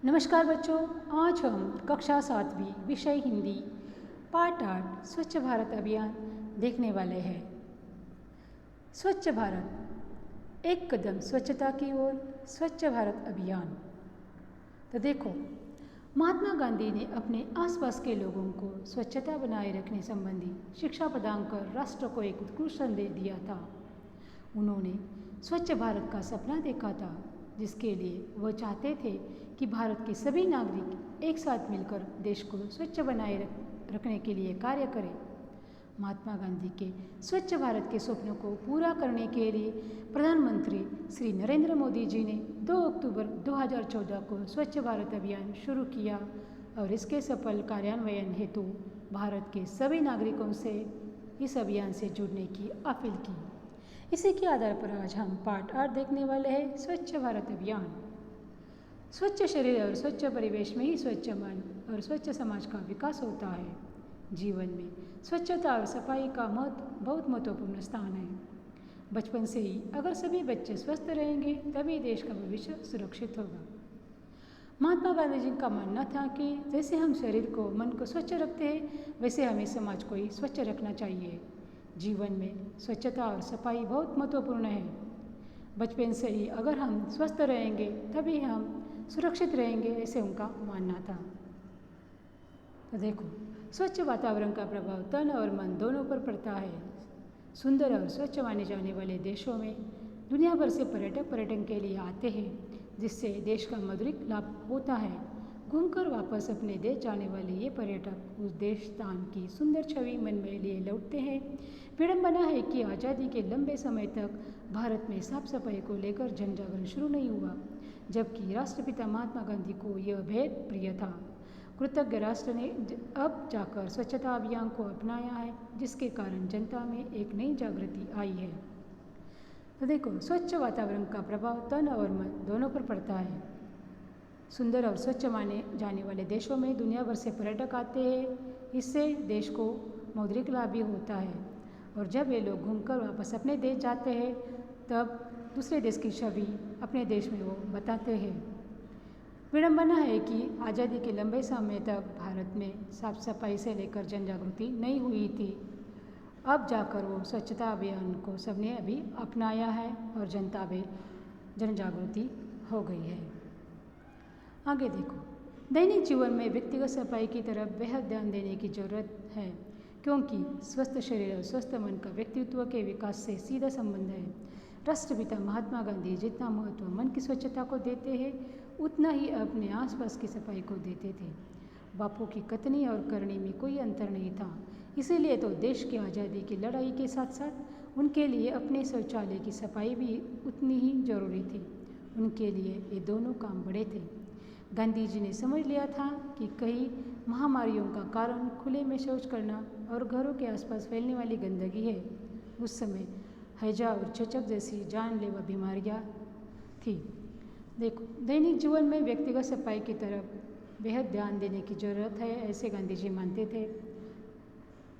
नमस्कार बच्चों, आज हम कक्षा 7वीं विषय हिंदी पाठ 8 स्वच्छ भारत अभियान देखने वाले हैं। स्वच्छ भारत एक कदम स्वच्छता की ओर, स्वच्छ भारत अभियान। तो देखो, महात्मा गांधी ने अपने आसपास के लोगों को स्वच्छता बनाए रखने संबंधी शिक्षा प्रदान कर राष्ट्र को एक उत्कृष्ट संदेश दिया था। उन्होंने स्वच्छ भारत का सपना देखा था, जिसके लिए वह चाहते थे कि भारत के सभी नागरिक एक साथ मिलकर देश को स्वच्छ बनाए रखने के लिए कार्य करें। महात्मा गांधी के स्वच्छ भारत के सपनों को पूरा करने के लिए प्रधानमंत्री श्री नरेंद्र मोदी जी ने 2 अक्टूबर 2014 को स्वच्छ भारत अभियान शुरू किया और इसके सफल कार्यान्वयन हेतु भारत के सभी नागरिकों से इस अभियान से जुड़ने की अपील की। इसी के आधार पर आज हम पाठ 8 देखने वाले हैं, स्वच्छ भारत अभियान। स्वच्छ शरीर और स्वच्छ परिवेश में ही स्वच्छ मन और स्वच्छ समाज का विकास होता है। जीवन में स्वच्छता और सफाई का बहुत महत्वपूर्ण स्थान है। बचपन से ही अगर सभी बच्चे स्वस्थ रहेंगे तभी देश का भविष्य सुरक्षित होगा। महात्मा गांधी जी का मानना था कि जैसे हम शरीर को, मन को स्वच्छ रखते हैं, वैसे हमें समाज को ही स्वच्छ रखना चाहिए। जीवन में स्वच्छता और सफाई बहुत महत्वपूर्ण है। बचपन से ही अगर हम स्वस्थ रहेंगे तभी हम सुरक्षित रहेंगे, ऐसे उनका मानना था। तो देखो, स्वच्छ वातावरण का प्रभाव तन और मन दोनों पर पड़ता है। सुंदर और स्वच्छ माने जाने वाले देशों में दुनिया भर से पर्यटक पर्यटन के लिए आते हैं, जिससे देश का मौद्रिक लाभ होता है। घूमकर वापस अपने देश जाने वाले ये पर्यटक उस देश स्थान की सुंदर छवि मन में लिए लौटते हैं। विडंबना है कि आज़ादी के लंबे समय तक भारत में साफ सफाई को लेकर जन जागरण शुरू नहीं हुआ, जबकि राष्ट्रपिता महात्मा गांधी को यह बेहद प्रिय था। कृतज्ञ राष्ट्र ने अब जाकर स्वच्छता अभियान को अपनाया है, जिसके कारण जनता में एक नई जागृति आई है। तो देखो, स्वच्छ वातावरण का प्रभाव तन और मन दोनों पर पड़ता है। सुंदर और स्वच्छ माने जाने वाले देशों में दुनिया भर से पर्यटक आते हैं, इससे देश को मौद्रिक लाभ भी होता है। और जब ये लोग घूमकर वापस अपने देश जाते हैं, तब दूसरे देश की छवि अपने देश में वो बताते हैं। विडंबना है कि आज़ादी के लंबे समय तक भारत में साफ सफाई से लेकर जन जागृति नहीं हुई थी। अब जाकर वो स्वच्छता अभियान को सबने अभी अपनाया है और जनता में जन जागृति हो गई है। आगे देखो, दैनिक जीवन में व्यक्तिगत सफाई की तरफ बेहद ध्यान देने की जरूरत है, क्योंकि स्वस्थ शरीर और स्वस्थ मन का व्यक्तित्व के विकास से सीधा संबंध है। राष्ट्रपिता महात्मा गांधी जितना महत्व मन की स्वच्छता को देते हैं, उतना ही अपने आसपास की सफाई को देते थे। बापू की कथनी और करनी में कोई अंतर नहीं था। इसीलिए तो देश की आज़ादी की लड़ाई के साथ साथ उनके लिए अपने शौचालय की सफाई भी उतनी ही जरूरी थी। उनके लिए ये दोनों काम बड़े थे। गांधी जी ने समझ लिया था कि कई महामारियों का कारण खुले में शौच करना और घरों के आसपास फैलने वाली गंदगी है। उस समय हैजा और चेचक जैसी जानलेवा बीमारियां थी। देखो, दैनिक जीवन में व्यक्तिगत सफाई की तरफ बेहद ध्यान देने की जरूरत है, ऐसे गांधी जी मानते थे,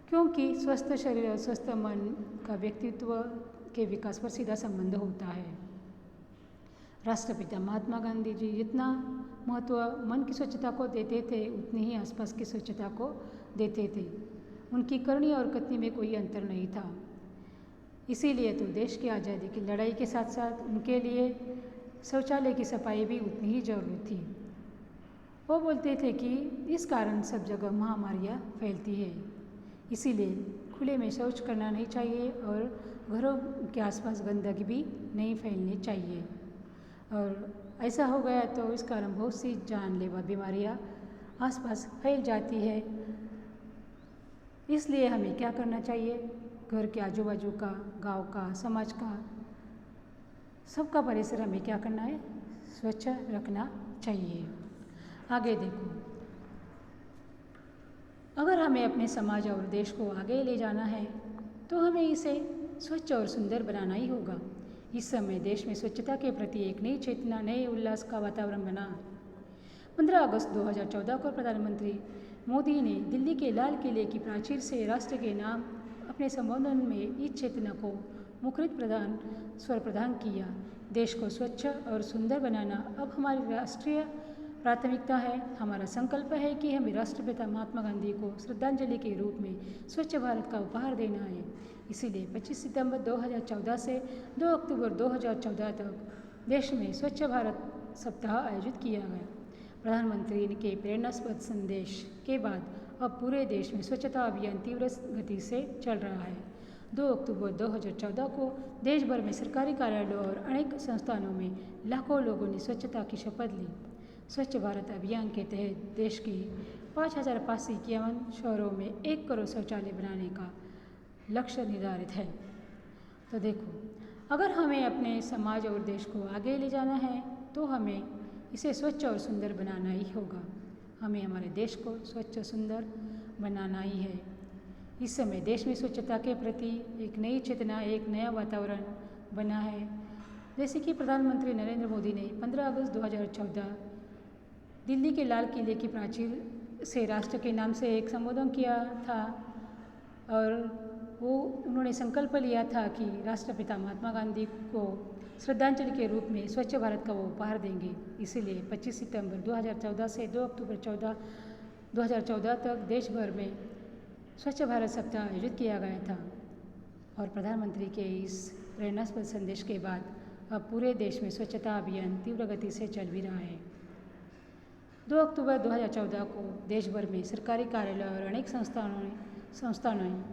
क्योंकि स्वस्थ शरीर और स्वस्थ मन का व्यक्तित्व के विकास पर सीधा संबंध होता है। राष्ट्रपिता महात्मा गांधी जी जितना महत्व मन की स्वच्छता को देते थे, उतनी ही आसपास की स्वच्छता को देते थे। उनकी करनी और कथनी में कोई अंतर नहीं था। इसीलिए तो देश की आज़ादी की लड़ाई के साथ साथ उनके लिए शौचालय की सफाई भी उतनी ही जरूरी थी। वो बोलते थे कि इस कारण सब जगह महामारियाँ फैलती है, इसीलिए खुले में शौच करना नहीं चाहिए और घरों के आसपास गंदगी भी नहीं फैलनी चाहिए। और ऐसा हो गया तो इस कारण बहुत सी जानलेवा बीमारियाँ आसपास फैल जाती है। इसलिए हमें क्या करना चाहिए, घर के आजू बाजू का, गांव का, समाज का, सबका परिसर हमें क्या करना है, स्वच्छ रखना चाहिए। आगे देखो, अगर हमें अपने समाज और देश को आगे ले जाना है तो हमें इसे स्वच्छ और सुंदर बनाना ही होगा। इस समय देश में स्वच्छता के प्रति एक नई चेतना, नए उल्लास का वातावरण बना। 15 अगस्त 2014 को प्रधानमंत्री मोदी ने दिल्ली के लाल किले की प्राचीर से राष्ट्र के नाम अपने संबोधन में इस चेतना को मुखरित स्वर प्रदान किया। देश को स्वच्छ और सुंदर बनाना अब हमारी राष्ट्रीय प्राथमिकता है। हमारा संकल्प है कि हमें राष्ट्रपिता महात्मा गांधी को श्रद्धांजलि के रूप में स्वच्छ भारत का उपहार देना है। इसीलिए 25 सितंबर 2014 से 2 अक्टूबर 2014 तक देश में स्वच्छ भारत सप्ताह आयोजित किया गया। प्रधानमंत्री के प्रेरणास्पद संदेश के बाद अब पूरे देश में स्वच्छता अभियान तीव्र गति से चल रहा है। 2 अक्टूबर 2014 को देश भर में सरकारी कार्यालयों और अनेक संस्थानों में लाखों लोगों ने स्वच्छता की शपथ ली। स्वच्छ भारत अभियान के तहत देश की 5,551 शहरों में 1 करोड़ शौचालय बनाने का लक्ष्य निर्धारित है। तो देखो, अगर हमें अपने समाज और देश को आगे ले जाना है तो हमें इसे स्वच्छ और सुंदर बनाना ही होगा। हमें हमारे देश को स्वच्छ सुंदर बनाना ही है। इस समय देश में स्वच्छता के प्रति एक नई चेतना, एक नया वातावरण बना है। जैसे कि प्रधानमंत्री नरेंद्र मोदी ने 15 अगस्त 2014 दिल्ली के लाल किले की प्राचीर से राष्ट्र के नाम से एक संबोधन किया था और उन्होंने संकल्प लिया था कि राष्ट्रपिता महात्मा गांधी को श्रद्धांजलि के रूप में स्वच्छ भारत का वो उपहार देंगे। इसीलिए 25 सितंबर 2014 से 2 अक्टूबर 2014 तक देश भर में स्वच्छ भारत सप्ताह आयोजित किया गया था। और प्रधानमंत्री के इस प्रेरणास्पद संदेश के बाद अब पूरे देश में स्वच्छता अभियान तीव्र गति से चल भी रहा है। 2 अक्टूबर 2014 को देश भर में सरकारी कार्यालय और अनेक संस्थानों में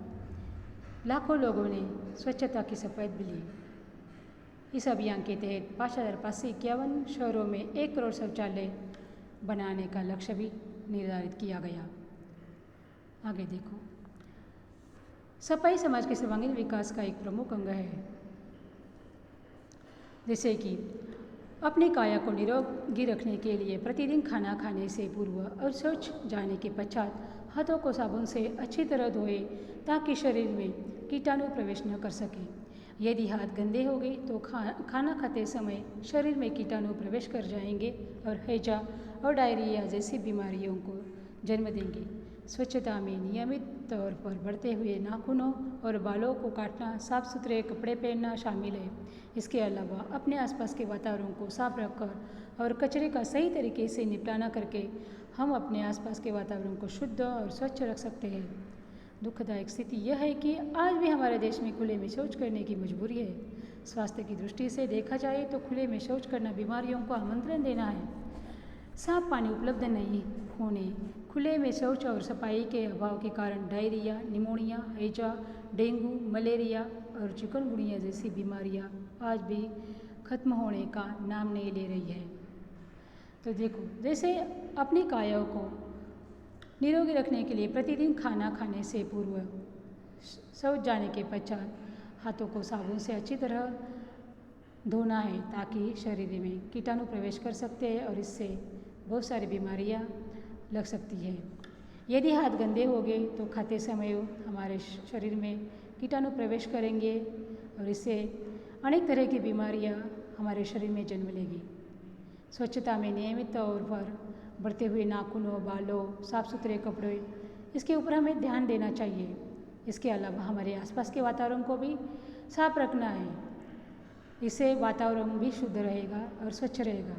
लाखों लोगों ने स्वच्छता की शपथ भी ली। इस अभियान के तहत 5,551 शहरों में 1 करोड़ शौचालय बनाने का लक्ष्य भी निर्धारित किया गया। आगे देखो, सफाई समाज के सर्वांगीण विकास का एक प्रमुख अंग है। जैसे कि अपनी काया को निरोगी रखने के लिए प्रतिदिन खाना खाने से पूर्व और शौच जाने के पश्चात हाथों को साबुन से अच्छी तरह धोए ताकि शरीर में कीटाणु प्रवेश न कर सके। यदि हाथ गंदे हो गए तो खाना खाते समय शरीर में कीटाणु प्रवेश कर जाएंगे और हैजा और डायरिया जैसी बीमारियों को जन्म देंगे। स्वच्छता में नियमित तौर पर बढ़ते हुए नाखूनों और बालों को काटना, साफ सुथरे कपड़े पहनना शामिल है। इसके अलावा अपने आसपास के वातावरण को साफ रखकर और कचरे का सही तरीके से निपटाना करके हम अपने आसपास के वातावरण को शुद्ध और स्वच्छ रख सकते हैं। दुखदायक स्थिति यह है कि आज भी हमारे देश में खुले में शौच करने की मजबूरी है। स्वास्थ्य की दृष्टि से देखा जाए तो खुले में शौच करना बीमारियों को आमंत्रण देना है। साफ पानी उपलब्ध नहीं होने, खुले में शौच और सफाई के अभाव के कारण डायरिया, निमोनिया, हैजा, डेंगू, मलेरिया और चिकनगुनिया जैसी बीमारियां आज भी खत्म होने का नाम नहीं ले रही है। तो देखो, जैसे अपनी काया को निरोगी रखने के लिए प्रतिदिन खाना खाने से पूर्व शौच जाने के पश्चात हाथों को साबुन से अच्छी तरह धोना है ताकि शरीर में कीटाणु प्रवेश कर सकते हैं और इससे बहुत सारी बीमारियां लग सकती है। यदि हाथ गंदे हो गए तो खाते समय हमारे शरीर में कीटाणु प्रवेश करेंगे और इससे अनेक तरह की बीमारियां हमारे शरीर में जन्म लेगी। स्वच्छता में नियमित तौर पर बढ़ते हुए नाखूनों, बालों, साफ सुथरे कपड़े, इसके ऊपर हमें ध्यान देना चाहिए। इसके अलावा हमारे आसपास के वातावरण को भी साफ रखना है। इससे वातावरण भी शुद्ध रहेगा और स्वच्छ रहेगा।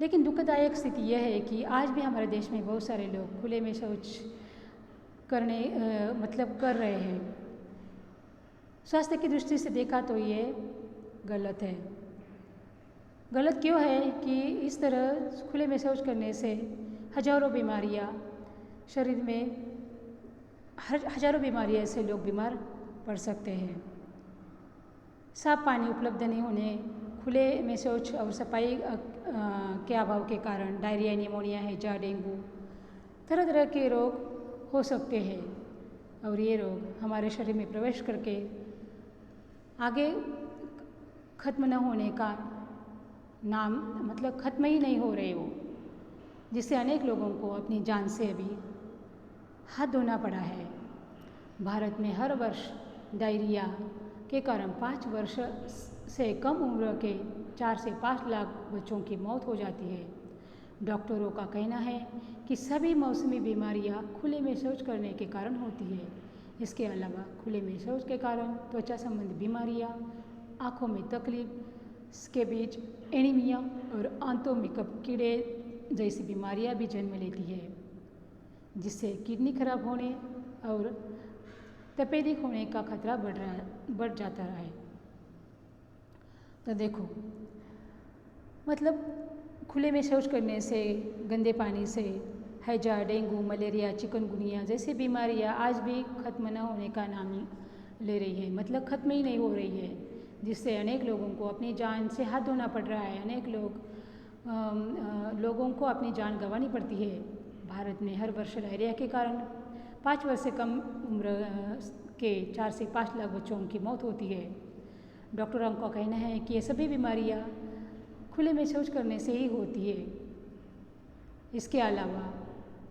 लेकिन दुखदायक स्थिति यह है कि आज भी हमारे देश में बहुत सारे लोग खुले में शौच कर रहे हैं। स्वास्थ्य की दृष्टि से देखा तो ये गलत है। गलत क्यों है कि इस तरह खुले में शौच करने से हजारों बीमारियां शरीर में हजारों बीमारियां से लोग बीमार पड़ सकते हैं। साफ पानी उपलब्ध नहीं होने, खुले में शौच और सफाई के अभाव के कारण डायरिया, निमोनिया, हैजा, डेंगू तरह तरह के रोग हो सकते हैं और ये रोग हमारे शरीर में प्रवेश करके आगे खत्म न होने का नाम खत्म ही नहीं हो रहे वो, जिससे अनेक लोगों को अपनी जान से अभी हाथ धोना पड़ा है। भारत में हर वर्ष डायरिया के कारण 5 वर्ष से कम उम्र के 4 से 5 लाख बच्चों की मौत हो जाती है। डॉक्टरों का कहना है कि सभी मौसमी बीमारियां खुले में शौच करने के कारण होती है। इसके अलावा खुले में शौच के कारण त्वचा संबंधी बीमारियां, आँखों में तकलीफ, स्कैबिज, एनीमिया और आंतों में कीड़े जैसी बीमारियां भी जन्म लेती है, जिससे किडनी खराब होने और तपेदिक होने का खतरा बढ़ जाता है। तो देखो, मतलब खुले में शौच करने से, गंदे पानी से हैजा, डेंगू, मलेरिया, चिकनगुनिया जैसी बीमारियां आज भी खत्म न होने का नाम ले रही है, मतलब खत्म ही नहीं हो रही है, जिससे अनेक लोगों को अपनी जान से हाथ धोना पड़ रहा है। अनेक लोगों को अपनी जान गंवानी पड़ती है। भारत में हर वर्ष डायरिया के कारण 5 वर्ष से कम उम्र के 4 से 5 लाख बच्चों की मौत होती है। डॉक्टरों का कहना है कि ये सभी बीमारियां खुले में शौच करने से ही होती है। इसके अलावा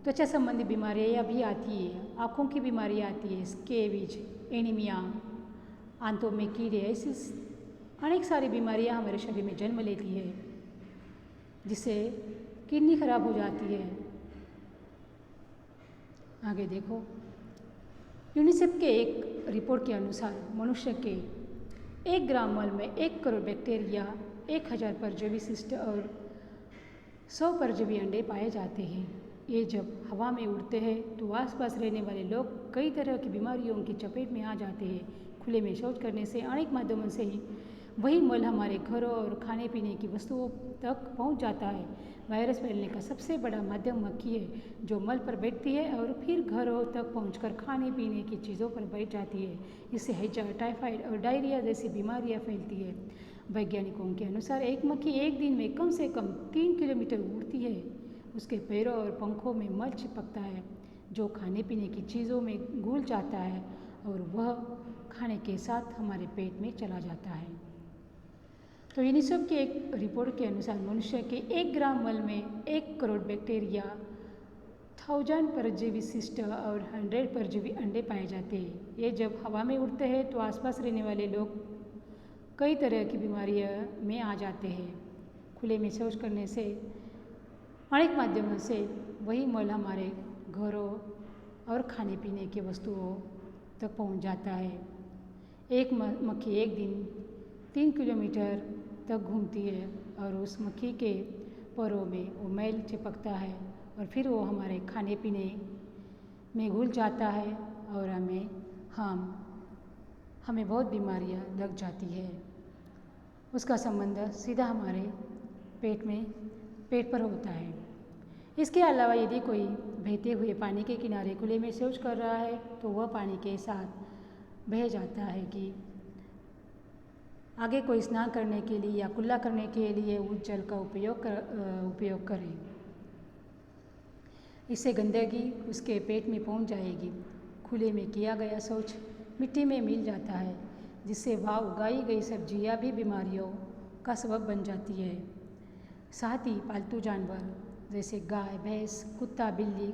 त्वचा संबंधी बीमारियां भी आती है, आँखों की बीमारियां आती है, स्केबिज, एनीमिया, आंतों में कीड़े, ऐसी अनेक सारी बीमारियां हमारे शरीर में जन्म लेती है, जिससे किडनी खराब हो जाती है। आगे देखो, यूनिसेफ के एक रिपोर्ट के अनुसार मनुष्य के 1 ग्राम मल में 1 करोड़ बैक्टीरिया, 1000 परजीवी शिष्ट और 100 परजीवी अंडे पाए जाते हैं। ये जब हवा में उड़ते हैं तो आसपास रहने वाले लोग कई तरह की बीमारियों की चपेट में आ जाते हैं। खुले में शौच करने से अनेक माध्यमों से ही वही मल हमारे घरों और खाने पीने की वस्तुओं तक पहुंच जाता है। वायरस फैलने का सबसे बड़ा माध्यम मक्खी है, जो मल पर बैठती है और फिर घरों तक पहुंचकर खाने पीने की चीज़ों पर बैठ जाती है। इससे हैजा, टाइफाइड और डायरिया जैसी बीमारियां फैलती है। वैज्ञानिकों के अनुसार एक मक्खी एक दिन में कम से कम 3 किलोमीटर उड़ती है। उसके पैरों और पंखों में मल चिपकता है, जो खाने पीने की चीज़ों में घुल जाता है और वह खाने के साथ हमारे पेट में चला जाता है। तो यूनिसेफ की एक रिपोर्ट के अनुसार मनुष्य के 1 ग्राम मल में 1 करोड़ बैक्टीरिया, 1000 परजीवी शिष्ट और 100 परजीवी अंडे पाए जाते हैं। ये जब हवा में उड़ते हैं तो आसपास रहने वाले लोग कई तरह की बीमारियों में आ जाते हैं। खुले में शौच करने से अनेक माध्यमों से वही मल हमारे घरों और खाने पीने की वस्तुओं तक पहुंच जाता है। एक मक्खी एक दिन 3 किलोमीटर तक घूमती है और उस मक्खी के परों में वो मैल चिपकता है और फिर वो हमारे खाने पीने में घुल जाता है और हमें बहुत बीमारियां लग जाती है। उसका संबंध सीधा हमारे पेट पर होता है। इसके अलावा यदि कोई बहते हुए पानी के किनारे खुले में शौच कर रहा है तो वह पानी के साथ बह जाता है कि आगे कोई स्नान करने के लिए या कुल्ला करने के लिए उस जल का उपयोग करें। इससे गंदगी उसके पेट में पहुंच जाएगी। खुले में किया गया शौच मिट्टी में मिल जाता है, जिससे वहाँ उगाई गई सब्जियां भी बीमारियों का सबब बन जाती है। साथ ही पालतू जानवर जैसे गाय, भैंस, कुत्ता, बिल्ली,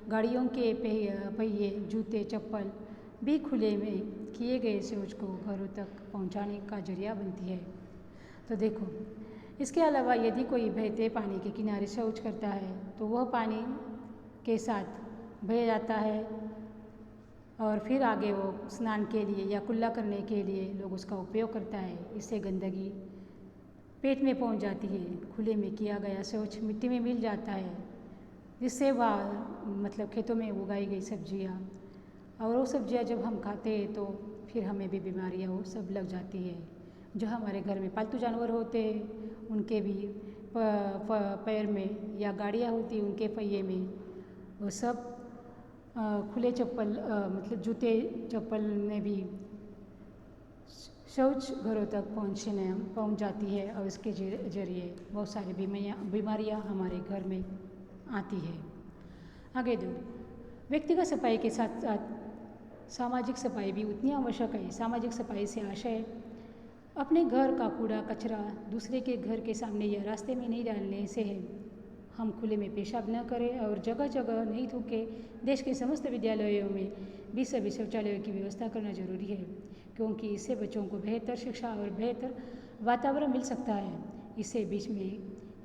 गाड़ियों के पहिए, जूते, चप्पल भी खुले में किए गए शौच को घरों तक पहुंचाने का जरिया बनती है। तो देखो, इसके अलावा यदि कोई बहते पानी के किनारे शौच करता है तो वह पानी के साथ बह जाता है और फिर आगे वो स्नान के लिए या कुल्ला करने के लिए लोग उसका उपयोग करता है। इससे गंदगी पेट में पहुंच जाती है। खुले में किया गया शौच मिट्टी में मिल जाता है, जिससे वह खेतों में उगाई गई सब्जियां, और वो सब्जियां जब हम खाते हैं तो फिर हमें भी बीमारियां वो सब लग जाती है। जो हमारे घर में पालतू जानवर होते हैं उनके भी पैर में या गाड़ियाँ होती हैं उनके पहिए में वो सब खुले चप्पल जूते चप्पल में भी शौच घरों तक पहुंच जाती है और इसके जरिए बहुत सारी बीमारियां हमारे घर में आती है। आगे दो, व्यक्तिगत सफाई के साथ साथ सामाजिक सफाई भी उतनी आवश्यक है। सामाजिक सफाई से आशय अपने घर का कूड़ा कचरा दूसरे के घर के सामने या रास्ते में नहीं डालने से है। हम खुले में पेशाब न करें और जगह जगह नहीं थूकें। देश के समस्त विद्यालयों में भी सभी शौचालयों की व्यवस्था करना जरूरी है, क्योंकि इससे बच्चों को बेहतर शिक्षा और बेहतर वातावरण मिल सकता है। इससे बीच में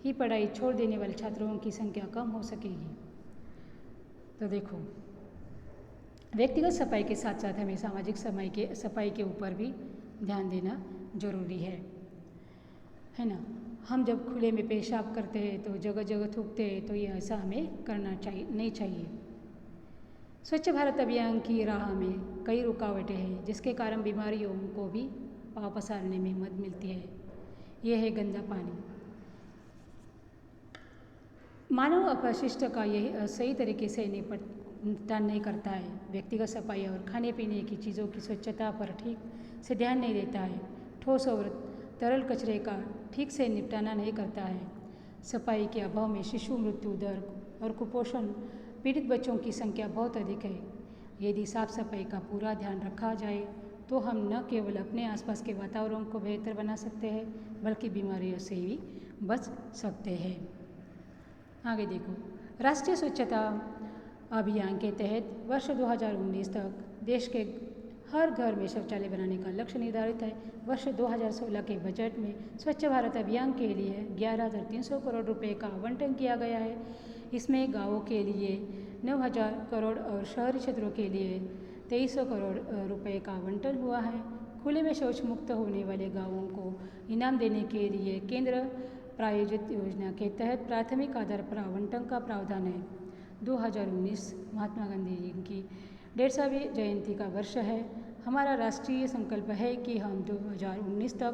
ही पढ़ाई छोड़ देने वाले छात्रों की संख्या कम हो सकेगी। तो देखो, व्यक्तिगत सफाई के साथ साथ हमें सामाजिक सफाई के ऊपर भी ध्यान देना जरूरी है ना। हम जब खुले में पेशाब करते हैं तो जगह जगह थूकते हैं, तो ये ऐसा हमें करना चाहिए नहीं चाहिए। स्वच्छ भारत अभियान की राह में कई रुकावटें हैं जिसके कारण बीमारियों को भी पाँव पसारने में मदद मिलती है। ये है गंदा पानी। मानव अपशिष्ट का यह सही तरीके से निपटान नहीं करता है। व्यक्तिगत सफाई और खाने पीने की चीज़ों की स्वच्छता पर ठीक से ध्यान नहीं देता है। ठोस और तरल कचरे का ठीक से निपटाना नहीं करता है। सफाई के अभाव में शिशु मृत्यु दर और कुपोषण पीड़ित बच्चों की संख्या बहुत अधिक है। यदि साफ सफाई का पूरा ध्यान रखा जाए तो हम न केवल अपने आसपास के वातावरण को बेहतर बना सकते हैं बल्कि बीमारियों से भी बच सकते हैं। आगे देखो, राष्ट्रीय स्वच्छता अभियान के तहत वर्ष 2019 तक देश के हर घर में शौचालय बनाने का लक्ष्य निर्धारित है। वर्ष 2016 के बजट में स्वच्छ भारत अभियान के लिए 11,300 करोड़ रुपए का आवंटन किया गया है। इसमें गाँवों के लिए 9,000 करोड़ और शहरी क्षेत्रों के लिए 2,300 करोड़ रुपए का आवंटन हुआ है। खुले में शौच मुक्त होने वाले गाँवों को इनाम देने के लिए केंद्र प्रायोजित योजना के तहत प्राथमिक आधार पर आवंटन का प्रावधान है। 2019 महात्मा गांधी जी की 150वीं जयंती का वर्ष है। हमारा राष्ट्रीय संकल्प है कि हम 2019 तक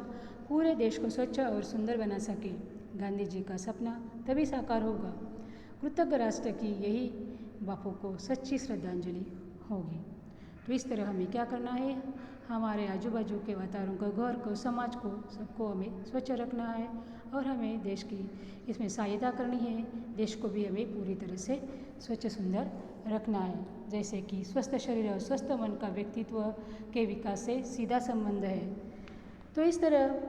पूरे देश को स्वच्छ और सुंदर बना सकें। गांधी जी का सपना तभी साकार होगा। कृतज्ञ राष्ट्र की यही बापू को सच्ची श्रद्धांजलि होगी। तो इस तरह हमें क्या करना है, हमारे आजू बाजू के वातावरण को, घर को, समाज को, सबको हमें स्वच्छ रखना है और हमें देश की इसमें सहायता करनी है। देश को भी हमें पूरी तरह से स्वच्छ सुंदर रखना है। जैसे कि स्वस्थ शरीर और स्वस्थ मन का व्यक्तित्व के विकास से सीधा संबंध है। तो इस तरह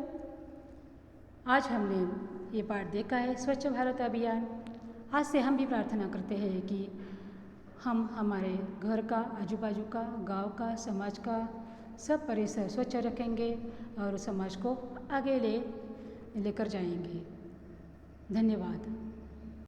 आज हमने ये पाठ देखा है स्वच्छ भारत अभियान। आज से हम भी प्रार्थना करते हैं कि हम हमारे घर का, आजू बाजू का, गांव का, समाज का सब परिसर स्वच्छ रखेंगे और समाज को आगे लेकर जाएंगे। धन्यवाद।